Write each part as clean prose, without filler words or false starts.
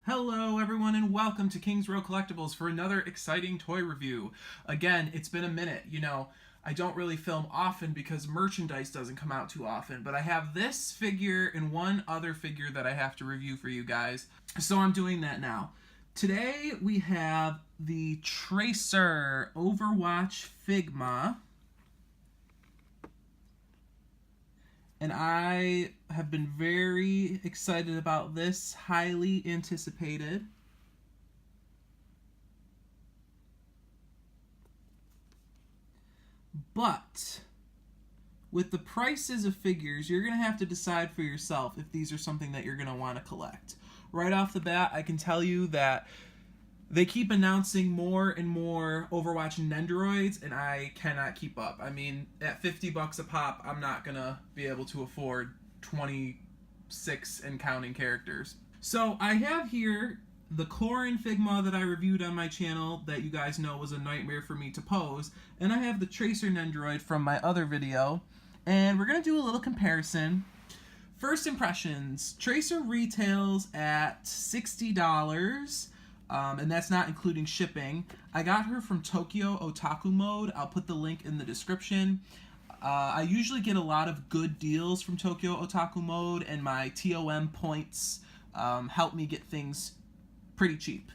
Hello everyone and welcome to Kings Row Collectibles for another exciting toy review. Again, it's been a minute. I don't really film often because merchandise doesn't come out too often, but I have this figure and one other figure that I have to review for you guys, so I'm doing that now. Today we have the Tracer Overwatch Figma, and I have been very excited about this, highly anticipated. But with the prices of figures, you're going to have to decide for yourself if these are something that you're going to want to collect. Right off the bat, I can tell you that they keep announcing more and more Overwatch and Nendoroids, and I cannot keep up. I mean, at $50 a pop, I'm not going to be able to afford 26 and counting characters. So I have here the Corrin Figma that I reviewed on my channel that you guys know was a nightmare for me to pose, and I have the Tracer Nendoroid from my other video, and we're going to do a little comparison. First impressions, Tracer retails at $60, and that's not including shipping. I got her from Tokyo Otaku Mode. I'll put the link in the description. I usually get a lot of good deals from Tokyo Otaku Mode, and my TOM points help me get things pretty cheap.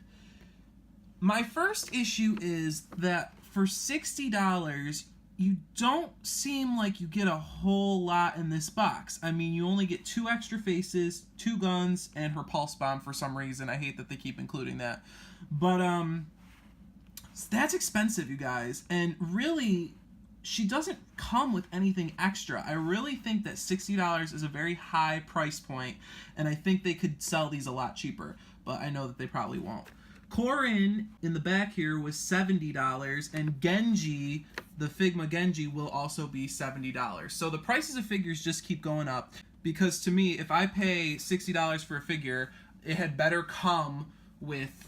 My first issue is that for $60, you don't seem like you get a whole lot in this box. I mean, you only get 2 extra faces, 2 guns, and her pulse bomb for some reason. I hate that they keep including that. But, that's expensive, you guys. And really, she doesn't come with anything extra. I really think that $60 is a very high price point, and I think they could sell these a lot cheaper, but I know that they probably won't. Corrin in the back here was $70, and Genji, the Figma Genji, will also be $70. So the prices of figures just keep going up, because to me, if I pay $60 for a figure, it had better come with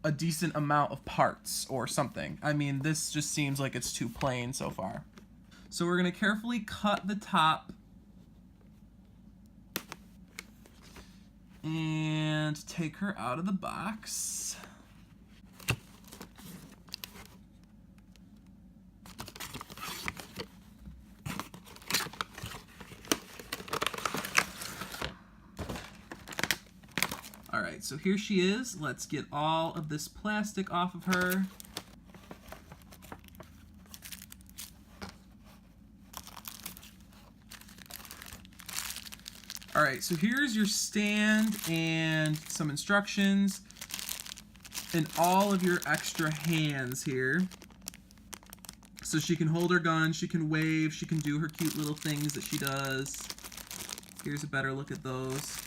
a decent amount of parts or something. I mean, this just seems like it's too plain so far. So we're going to carefully cut the top and take her out of the box. Alright, so here she is. Let's get all of this plastic off of her. Alright, so here's your stand and some instructions and all of your extra hands here. So she can hold her gun, she can wave, she can do her cute little things that she does. Here's a better look at those.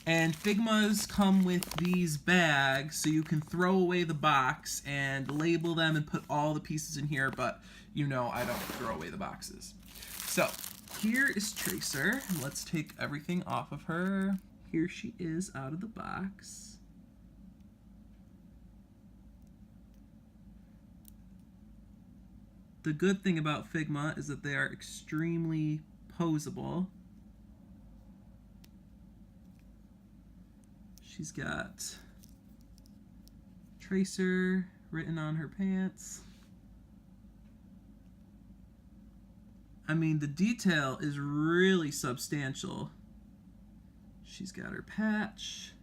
And Figmas come with these bags, so you can throw away the box and label them and put all the pieces in here, but you know I don't throw away the boxes. So, here is Tracer. Let's take everything off of her. Here she is out of the box. The good thing about Figma is that they are extremely posable. She's got Tracer written on her pants. I mean, the detail is really substantial. She's got her patch.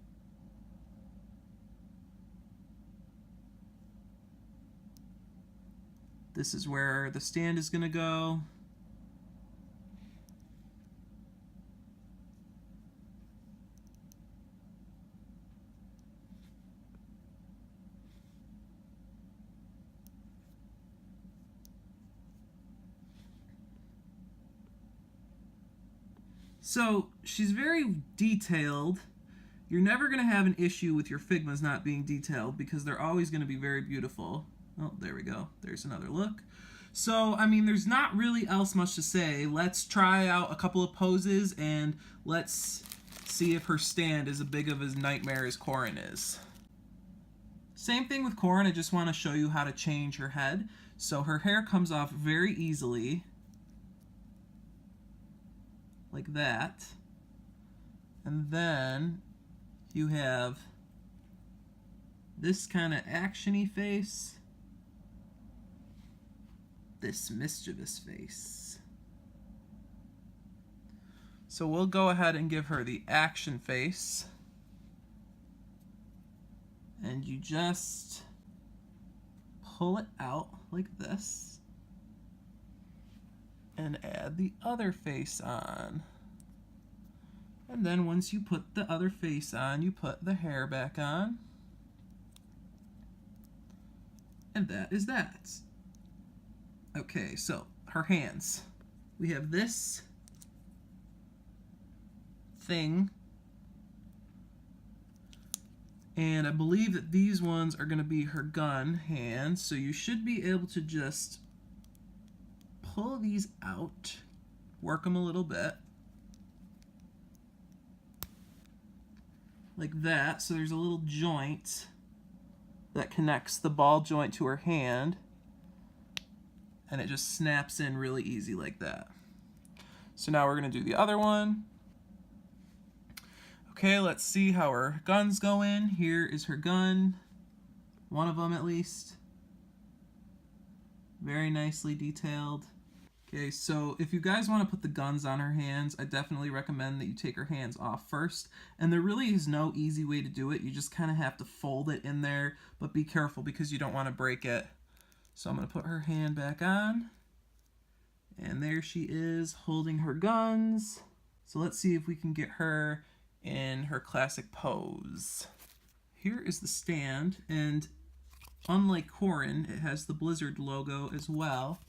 This is where the stand is going to go. So she's very detailed. You're never going to have an issue with your Figmas not being detailed because they're always going to be very beautiful. Oh, there we go. There's another look. So, I mean, there's not really else much to say. Let's try out a couple of poses and let's see if her stand is as big of a nightmare as Corrin is. Same thing with Corrin. I just want to show you how to change her head. So her hair comes off very easily, like that. And then you have this kind of action-y face, this mischievous face. So we'll go ahead and give her the action face. And you just pull it out like this and add the other face on. And then once you put the other face on, you put the hair back on. And that is that. Okay, so her hands. We have this thing. And I believe that these ones are going to be her gun hands. So you should be able to just pull these out, work them a little bit. Like that. So there's a little joint that connects the ball joint to her hand. And it just snaps in really easy like that. So now we're going to do the other one. Okay, let's see how her guns go in. Here is her gun. One of them at least. Very nicely detailed. Okay, so if you guys want to put the guns on her hands, I definitely recommend that you take her hands off first. And there really is no easy way to do it. You just kind of have to fold it in there, but be careful because you don't want to break it. So I'm going to put her hand back on. And there she is holding her guns. So let's see if we can get her in her classic pose. Here is the stand, and unlike Corrin, it has the Blizzard logo as well.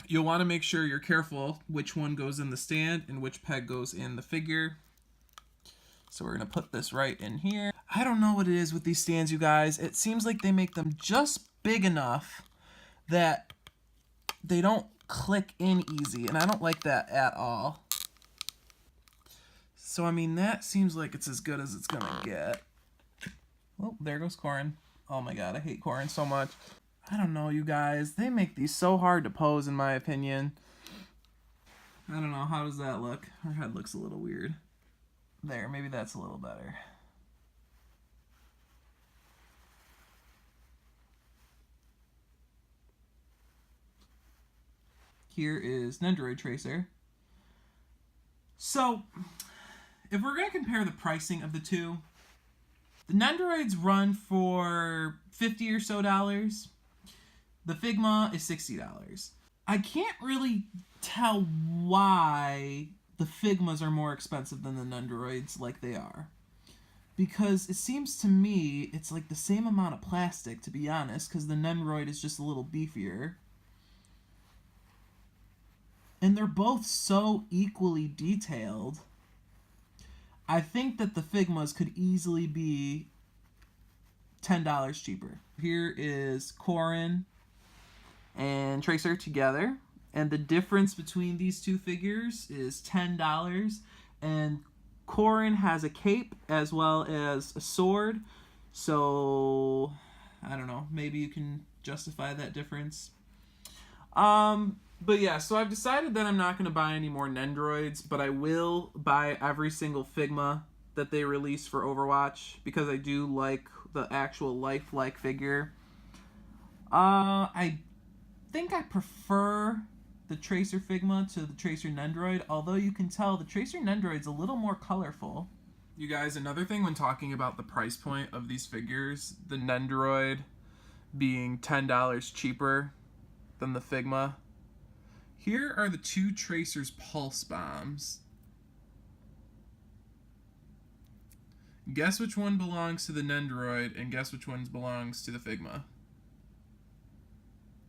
You'll want to make sure you're careful which one goes in the stand and which peg goes in the figure. So we're going to put this right in here. I don't know what it is with these stands, you guys. It seems like they make them just big enough that they don't click in easy, and I don't like that at all. So I mean, that seems like it's as good as it's gonna get. Oh, there goes Corrin. Oh my god, I hate Corrin so much. I don't know, you guys. They make these so hard to pose, in my opinion. I don't know, how does that look? Her head looks a little weird. There, maybe that's a little better. Here is Nendoroid Tracer. So, if we're going to compare the pricing of the two, the Nendoroids run for $50 or so. The Figma is $60. I can't really tell why the Figmas are more expensive than the Nendoroids like they are. Because it seems to me it's like the same amount of plastic, to be honest, because the Nendoroid is just a little beefier. And they're both so equally detailed. I think that the Figmas could easily be $10 cheaper. Here is Corrin and Tracer together. And the difference between these two figures is $10. And Corrin has a cape as well as a sword. So, I don't know. Maybe you can justify that difference. But yeah, so I've decided that I'm not going to buy any more Nendoroids, but I will buy every single Figma that they release for Overwatch, because I do like the actual lifelike figure. I think I prefer the Tracer Figma to the Tracer Nendoroid, although you can tell the Tracer Nendoroid's a little more colorful. You guys, another thing when talking about the price point of these figures, the Nendoroid being $10 cheaper than the Figma. Here are the two Tracer's pulse bombs. Guess which one belongs to the Nendoroid, and guess which one belongs to the Figma.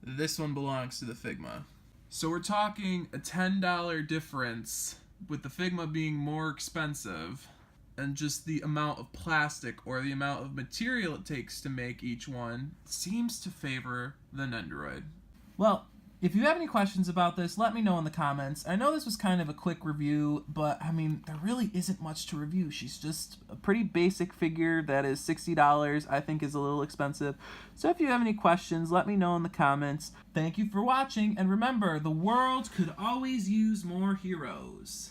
This one belongs to the Figma. So we're talking a $10 difference, with the Figma being more expensive, and just the amount of plastic or the amount of material it takes to make each one seems to favor the Nendoroid. Well, if you have any questions about this, let me know in the comments. I know this was kind of a quick review, but I mean, there really isn't much to review. She's just a pretty basic figure that is $60, I think is a little expensive. So if you have any questions, let me know in the comments. Thank you for watching, and remember, the world could always use more heroes.